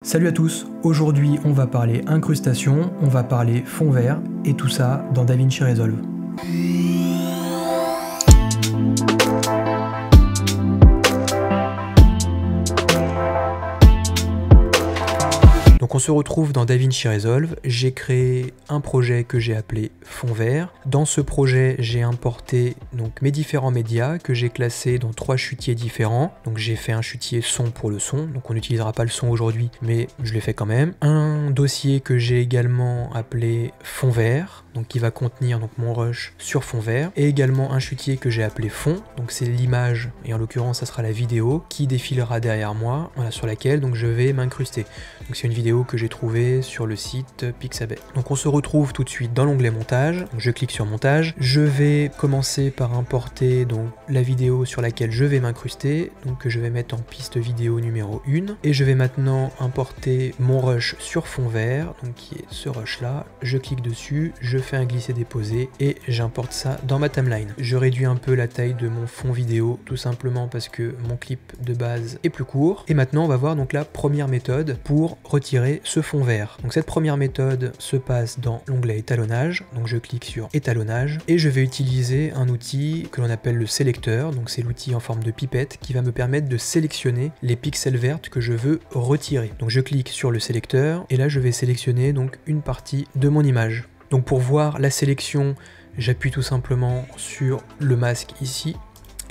Salut à tous, aujourd'hui on va parler incrustation, on va parler fond vert et tout ça dans DaVinci Resolve. Donc on se retrouve dans DaVinci Resolve, j'ai créé un projet que j'ai appelé fond vert. Dans ce projet j'ai importé donc mes différents médias que j'ai classés dans 3 chutiers différents. Donc j'ai fait un chutier son pour le son, donc on n'utilisera pas le son aujourd'hui mais je l'ai fait quand même. Un dossier que j'ai également appelé fond vert, donc qui va contenir donc mon rush sur fond vert, et également un chutier que j'ai appelé fond, donc c'est l'image et en l'occurrence ça sera la vidéo qui défilera derrière moi, voilà, sur laquelle donc je vais m'incruster. Donc c'est une vidéo que j'ai trouvée sur le site Pixabay. Donc on se retrouve tout de suite dans l'onglet montage, donc je clique sur montage, je vais commencer par importer donc la vidéo sur laquelle je vais m'incruster, donc que je vais mettre en piste vidéo numéro 1, et je vais maintenant importer mon rush sur fond vert, donc qui est ce rush là, je clique dessus, je fais un glisser-déposer et j'importe ça dans ma timeline. Je réduis un peu la taille de mon fond vidéo, tout simplement parce que mon clip de base est plus court, et maintenant on va voir donc la première méthode pour retirer ce fond vert. Donc cette première méthode se passe dans l'onglet étalonnage, donc je clique sur étalonnage et je vais utiliser un outil que l'on appelle le sélecteur, donc c'est l'outil en forme de pipette qui va me permettre de sélectionner les pixels verts que je veux retirer. Donc je clique sur le sélecteur et là je vais sélectionner donc une partie de mon image. Donc pour voir la sélection, j'appuie tout simplement sur le masque ici.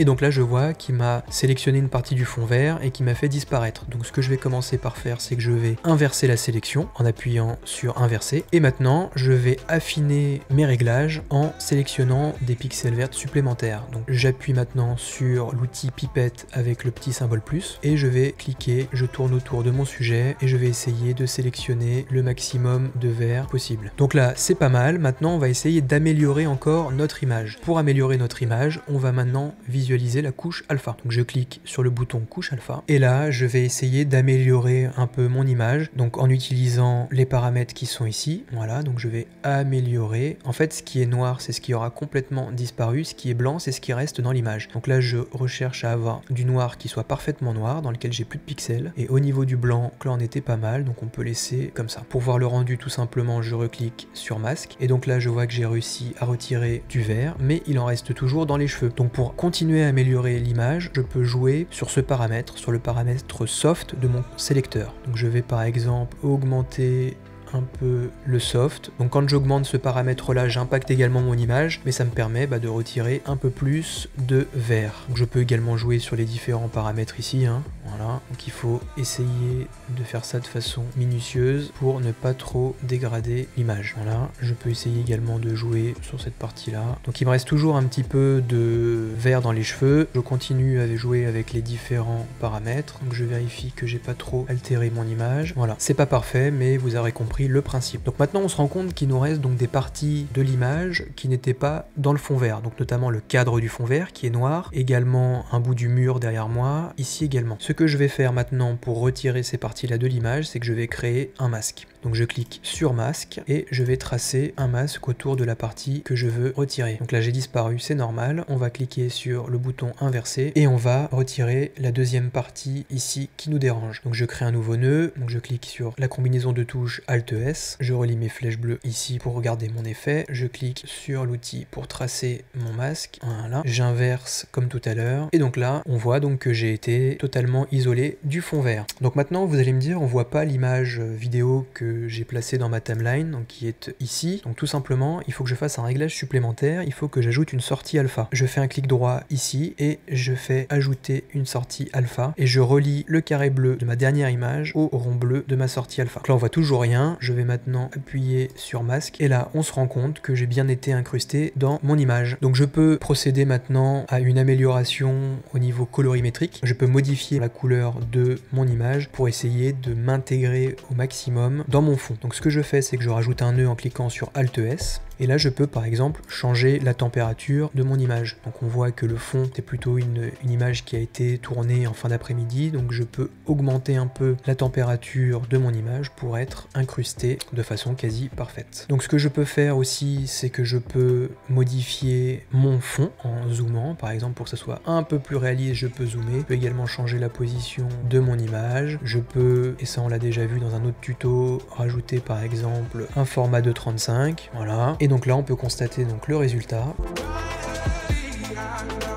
Et donc là je vois qu'il m'a sélectionné une partie du fond vert et qui m'a fait disparaître. Donc ce que je vais commencer par faire, c'est que je vais inverser la sélection en appuyant sur inverser. Et maintenant je vais affiner mes réglages en sélectionnant des pixels verts supplémentaires. Donc j'appuie maintenant sur l'outil pipette avec le petit symbole plus et je vais cliquer, je tourne autour de mon sujet et je vais essayer de sélectionner le maximum de vert possible. Donc là c'est pas mal, maintenant on va essayer d'améliorer encore notre image. Pour améliorer notre image, on va maintenant visualiser la couche alpha. Donc je clique sur le bouton couche alpha et là je vais essayer d'améliorer un peu mon image, donc en utilisant les paramètres qui sont ici. Voilà, donc je vais améliorer. En fait ce qui est noir c'est ce qui aura complètement disparu, ce qui est blanc c'est ce qui reste dans l'image. Donc là je recherche à avoir du noir qui soit parfaitement noir, dans lequel j'ai plus de pixels, et au niveau du blanc, là on était pas mal, donc on peut laisser comme ça. Pour voir le rendu, tout simplement je reclique sur masque et donc là je vois que j'ai réussi à retirer du vert, mais il en reste toujours dans les cheveux. Donc pour continuer à améliorer l'image, je peux jouer sur ce paramètre, sur le paramètre soft de mon sélecteur. Donc je vais par exemple augmenter un peu le soft. Donc quand j'augmente ce paramètre là, j'impacte également mon image, mais ça me permet de retirer un peu plus de vert. Donc je peux également jouer sur les différents paramètres ici, hein. Voilà, donc il faut essayer de faire ça de façon minutieuse pour ne pas trop dégrader l'image. Voilà, je peux essayer également de jouer sur cette partie là. Donc il me reste toujours un petit peu de vert dans les cheveux. Je continue à jouer avec les différents paramètres. Donc je vérifie que j'ai pas trop altéré mon image. Voilà, c'est pas parfait, mais vous aurez compris le principe. Donc maintenant on se rend compte qu'il nous reste donc des parties de l'image qui n'étaient pas dans le fond vert, donc notamment le cadre du fond vert qui est noir, également un bout du mur derrière moi, ici également. Ce que je vais faire maintenant pour retirer ces parties là de l'image, c'est que je vais créer un masque. Donc je clique sur masque et je vais tracer un masque autour de la partie que je veux retirer. Donc là j'ai disparu, c'est normal. On va cliquer sur le bouton inversé et on va retirer la deuxième partie ici qui nous dérange. Donc je crée un nouveau nœud, donc je clique sur la combinaison de touches Alt S, je relie mes flèches bleues ici pour regarder mon effet, je clique sur l'outil pour tracer mon masque, voilà, j'inverse comme tout à l'heure, et donc là on voit donc que j'ai été totalement isolé du fond vert. Donc maintenant vous allez me dire, on voit pas l'image vidéo que j'ai placé dans ma timeline, donc qui est ici. Donc tout simplement il faut que je fasse un réglage supplémentaire, il faut que j'ajoute une sortie alpha. Je fais un clic droit ici et je fais ajouter une sortie alpha et je relie le carré bleu de ma dernière image au rond bleu de ma sortie alpha. Donc là on voit toujours rien, je vais maintenant appuyer sur masque et là on se rend compte que j'ai bien été incrusté dans mon image. Donc je peux procéder maintenant à une amélioration au niveau colorimétrique, je peux modifier la couleur de mon image pour essayer de m'intégrer au maximum dans mon fond. Donc ce que je fais c'est que je rajoute un nœud en cliquant sur Alt S Et là je peux par exemple changer la température de mon image. Donc on voit que le fond c'est plutôt une image qui a été tournée en fin d'après-midi, donc je peux augmenter un peu la température de mon image pour être incrusté de façon quasi parfaite. Donc ce que je peux faire aussi, c'est que je peux modifier mon fond en zoomant, par exemple pour que ça soit un peu plus réaliste, je peux zoomer. Je peux également changer la position de mon image. Je peux, et ça on l'a déjà vu dans un autre tuto, rajouter par exemple un format de 35, voilà. Et donc là on peut constater donc le résultat.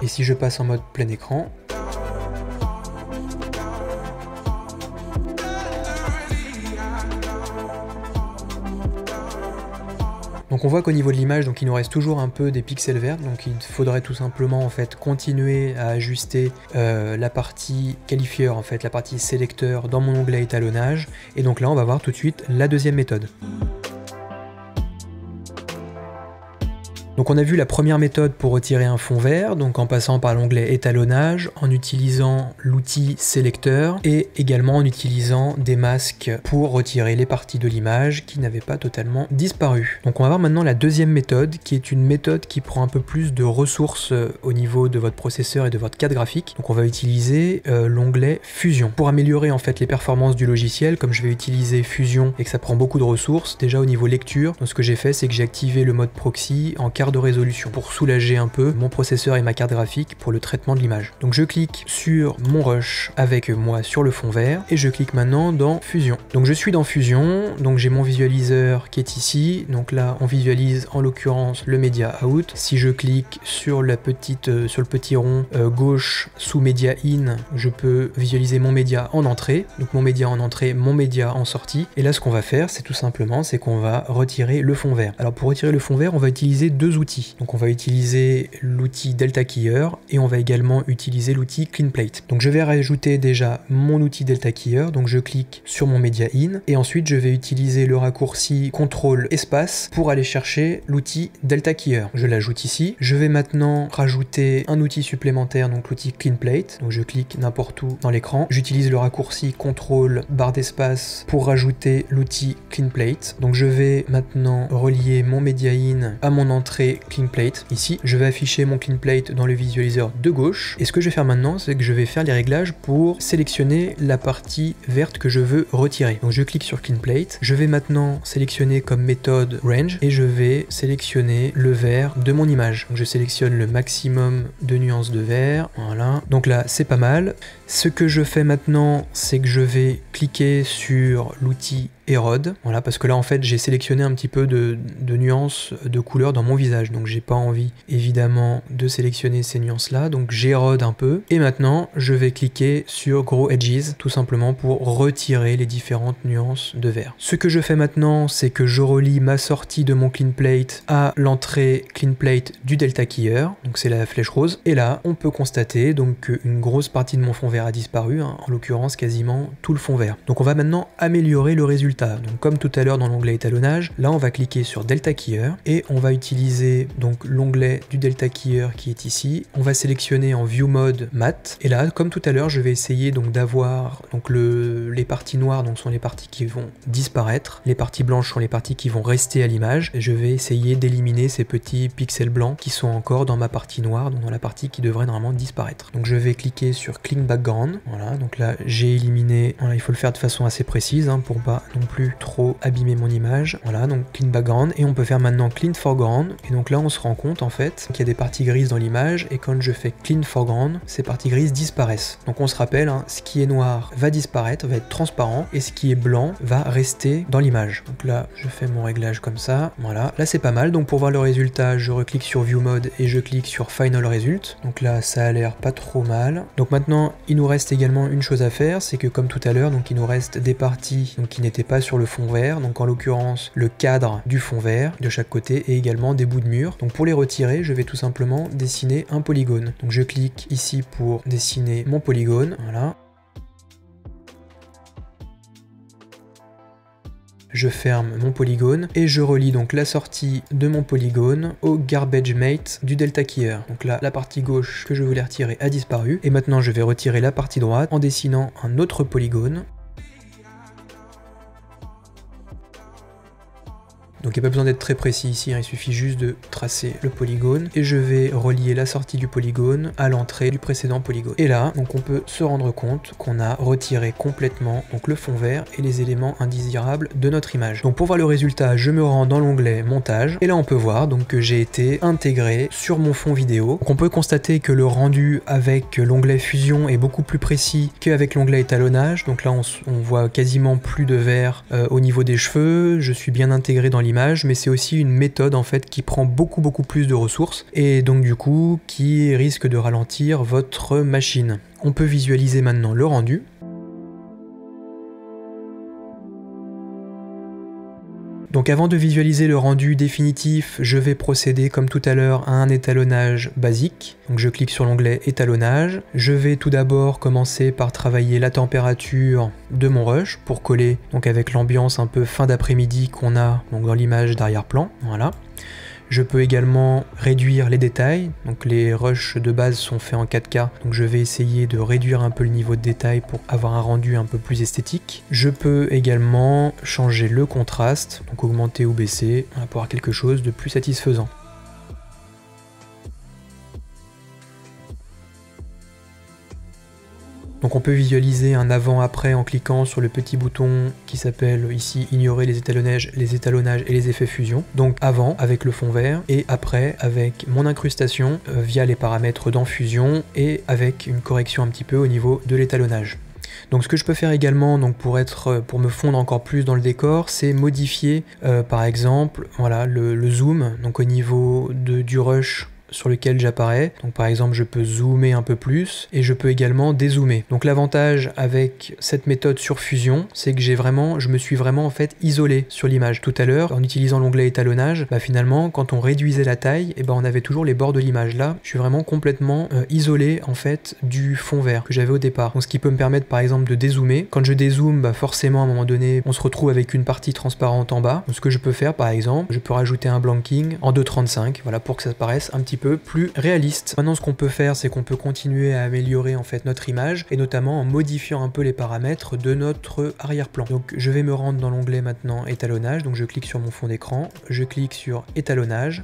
Et si je passe en mode plein écran, donc on voit qu'au niveau de l'image, donc il nous reste toujours un peu des pixels verts, donc il faudrait tout simplement en fait continuer à ajuster la partie qualifieur, en fait la partie sélecteur dans mon onglet étalonnage. Et donc là on va voir tout de suite la deuxième méthode. Donc on a vu la première méthode pour retirer un fond vert, donc en passant par l'onglet étalonnage, en utilisant l'outil sélecteur et également en utilisant des masques pour retirer les parties de l'image qui n'avaient pas totalement disparu. Donc on va voir maintenant la deuxième méthode qui est une méthode qui prend un peu plus de ressources au niveau de votre processeur et de votre carte graphique. Donc on va utiliser l'onglet Fusion. Pour améliorer en fait les performances du logiciel, comme je vais utiliser Fusion et que ça prend beaucoup de ressources, déjà au niveau lecture, donc ce que j'ai fait c'est que j'ai activé le mode proxy en quart de résolution pour soulager un peu mon processeur et ma carte graphique pour le traitement de l'image. Donc je clique sur mon rush avec moi sur le fond vert et je clique maintenant dans Fusion. Donc je suis dans Fusion, donc j'ai mon visualiseur qui est ici, donc là on visualise en l'occurrence le Media Out. Si je clique sur le petit rond gauche sous Media In, je peux visualiser mon média en entrée, donc mon média en entrée, mon média en sortie. Et là ce qu'on va faire c'est tout simplement c'est qu'on va retirer le fond vert. Alors pour retirer le fond vert on va utiliser deux outils. Donc on va utiliser l'outil Delta Keyer et on va également utiliser l'outil Clean Plate. Donc je vais rajouter déjà mon outil Delta Keyer, donc je clique sur mon Media In et ensuite je vais utiliser le raccourci CTRL espace pour aller chercher l'outil Delta Keyer. Je l'ajoute ici. Je vais maintenant rajouter un outil supplémentaire, donc l'outil Clean Plate. Donc je clique n'importe où dans l'écran. J'utilise le raccourci CTRL barre d'espace pour rajouter l'outil Clean Plate. Donc je vais maintenant relier mon Media In à mon entrée Clean Plate. Ici, je vais afficher mon Clean Plate dans le visualiseur de gauche. Et ce que je vais faire maintenant, c'est que je vais faire les réglages pour sélectionner la partie verte que je veux retirer. Donc je clique sur Clean Plate. Je vais maintenant sélectionner comme méthode Range et je vais sélectionner le vert de mon image. Donc je sélectionne le maximum de nuances de vert. Voilà. Donc là, c'est pas mal. Ce que je fais maintenant, c'est que je vais cliquer sur l'outil Erode, voilà, parce que là en fait j'ai sélectionné un petit peu de nuances de couleurs dans mon visage, donc j'ai pas envie évidemment de sélectionner ces nuances là, donc j'érode un peu, et maintenant je vais cliquer sur Grow Edges, tout simplement pour retirer les différentes nuances de vert. Ce que je fais maintenant, c'est que je relie ma sortie de mon Clean Plate à l'entrée Clean Plate du Delta Keyer, donc c'est la flèche rose, et là on peut constater donc qu'une grosse partie de mon fond vert a disparu, hein, en l'occurrence quasiment tout le fond vert. Donc on va maintenant améliorer le résultat. Donc comme tout à l'heure dans l'onglet étalonnage, là on va cliquer sur Delta Keyer et on va utiliser donc l'onglet du Delta Keyer qui est ici. On va sélectionner en View Mode Matte et là comme tout à l'heure je vais essayer donc d'avoir donc les parties noires donc sont les parties qui vont disparaître, les parties blanches sont les parties qui vont rester à l'image et je vais essayer d'éliminer ces petits pixels blancs qui sont encore dans ma partie noire, donc dans la partie qui devrait normalement disparaître. Donc je vais cliquer sur Clean Background, voilà, donc là j'ai éliminé, voilà, il faut le faire de façon assez précise hein, pour pas non plus trop abîmer mon image. Voilà, donc Clean Background et on peut faire maintenant Clean Foreground et donc là on se rend compte en fait qu'il y a des parties grises dans l'image et quand je fais Clean Foreground, ces parties grises disparaissent. Donc on se rappelle, hein, ce qui est noir va disparaître, va être transparent et ce qui est blanc va rester dans l'image. Donc là je fais mon réglage comme ça, voilà, là c'est pas mal. Donc pour voir le résultat, je reclique sur View Mode et je clique sur Final Result. Donc là ça a l'air pas trop mal. Donc maintenant il nous reste également une chose à faire, c'est que comme tout à l'heure, donc il nous reste des parties donc, qui n'étaient pas sur le fond vert, donc en l'occurrence le cadre du fond vert de chaque côté et également des bouts de mur. Donc pour les retirer, je vais tout simplement dessiner un polygone. Donc je clique ici pour dessiner mon polygone, voilà. Je ferme mon polygone et je relie donc la sortie de mon polygone au Garbage Mate du Delta Keyer. Donc là, la partie gauche que je voulais retirer a disparu et maintenant je vais retirer la partie droite en dessinant un autre polygone. Donc il n'y a pas besoin d'être très précis ici, hein, il suffit juste de tracer le polygone et je vais relier la sortie du polygone à l'entrée du précédent polygone. Et là, donc on peut se rendre compte qu'on a retiré complètement donc le fond vert et les éléments indésirables de notre image. Donc pour voir le résultat, je me rends dans l'onglet montage et là on peut voir donc que j'ai été intégré sur mon fond vidéo. Donc on peut constater que le rendu avec l'onglet fusion est beaucoup plus précis qu'avec l'onglet étalonnage. Donc là on voit quasiment plus de vert au niveau des cheveux, je suis bien intégré dans l'image, mais c'est aussi une méthode en fait qui prend beaucoup plus de ressources et donc du coup qui risque de ralentir votre machine. On peut visualiser maintenant le rendu. Donc avant de visualiser le rendu définitif, je vais procéder comme tout à l'heure à un étalonnage basique. Donc je clique sur l'onglet étalonnage. Je vais tout d'abord commencer par travailler la température de mon rush pour coller donc avec l'ambiance un peu fin d'après-midi qu'on a donc dans l'image d'arrière-plan. Voilà. Je peux également réduire les détails, donc les rushs de base sont faits en 4K, donc je vais essayer de réduire un peu le niveau de détail pour avoir un rendu un peu plus esthétique. Je peux également changer le contraste, donc augmenter ou baisser, pour avoir quelque chose de plus satisfaisant. Donc on peut visualiser un avant-après en cliquant sur le petit bouton qui s'appelle ici ignorer les étalonnages et les effets fusion. Donc avant avec le fond vert et après avec mon incrustation via les paramètres dans fusion et avec une correction un petit peu au niveau de l'étalonnage. Donc ce que je peux faire également donc pour me fondre encore plus dans le décor, c'est modifier par exemple voilà, le zoom donc au niveau du rush sur lequel j'apparais. Donc par exemple je peux zoomer un peu plus et je peux également dézoomer. Donc l'avantage avec cette méthode sur fusion, c'est que je me suis vraiment en fait isolé sur l'image. Tout à l'heure, en utilisant l'onglet étalonnage, finalement quand on réduisait la taille, on avait toujours les bords de l'image. Là, je suis vraiment complètement isolé en fait du fond vert que j'avais au départ. Donc ce qui peut me permettre par exemple de dézoomer. Quand je dézoome, forcément à un moment donné, on se retrouve avec une partie transparente en bas. Donc ce que je peux faire par exemple, je peux rajouter un blanking en 2.35, voilà, pour que ça paraisse un petit peu plus réaliste. Maintenant ce qu'on peut faire, c'est qu'on peut continuer à améliorer en fait notre image et notamment en modifiant un peu les paramètres de notre arrière-plan. Donc je vais me rendre dans l'onglet maintenant étalonnage, donc je clique sur mon fond d'écran, je clique sur étalonnage.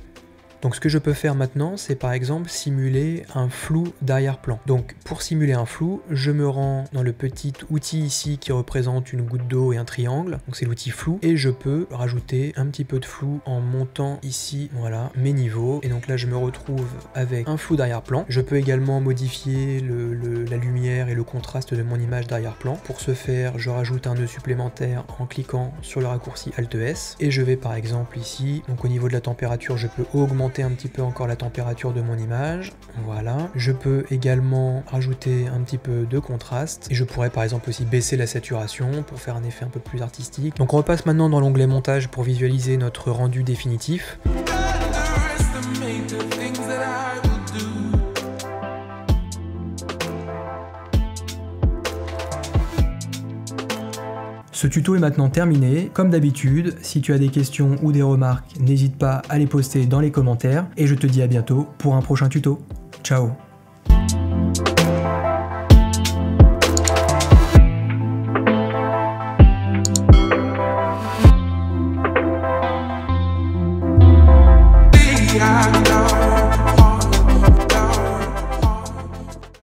Donc ce que je peux faire maintenant, c'est par exemple simuler un flou d'arrière-plan. Donc pour simuler un flou, je me rends dans le petit outil ici qui représente une goutte d'eau et un triangle, donc c'est l'outil flou, et je peux rajouter un petit peu de flou en montant ici, voilà, mes niveaux, et donc là je me retrouve avec un flou d'arrière-plan. Je peux également modifier la lumière et le contraste de mon image d'arrière-plan. Pour ce faire, je rajoute un nœud supplémentaire en cliquant sur le raccourci Alt-S, et je vais par exemple ici, donc au niveau de la température, je peux augmenter un petit peu encore la température de mon image, voilà. Je peux également rajouter un petit peu de contraste et je pourrais par exemple aussi baisser la saturation pour faire un effet un peu plus artistique. Donc on repasse maintenant dans l'onglet montage pour visualiser notre rendu définitif. Ce tuto est maintenant terminé. Comme d'habitude, si tu as des questions ou des remarques, n'hésite pas à les poster dans les commentaires et je te dis à bientôt pour un prochain tuto. Ciao! Yeah.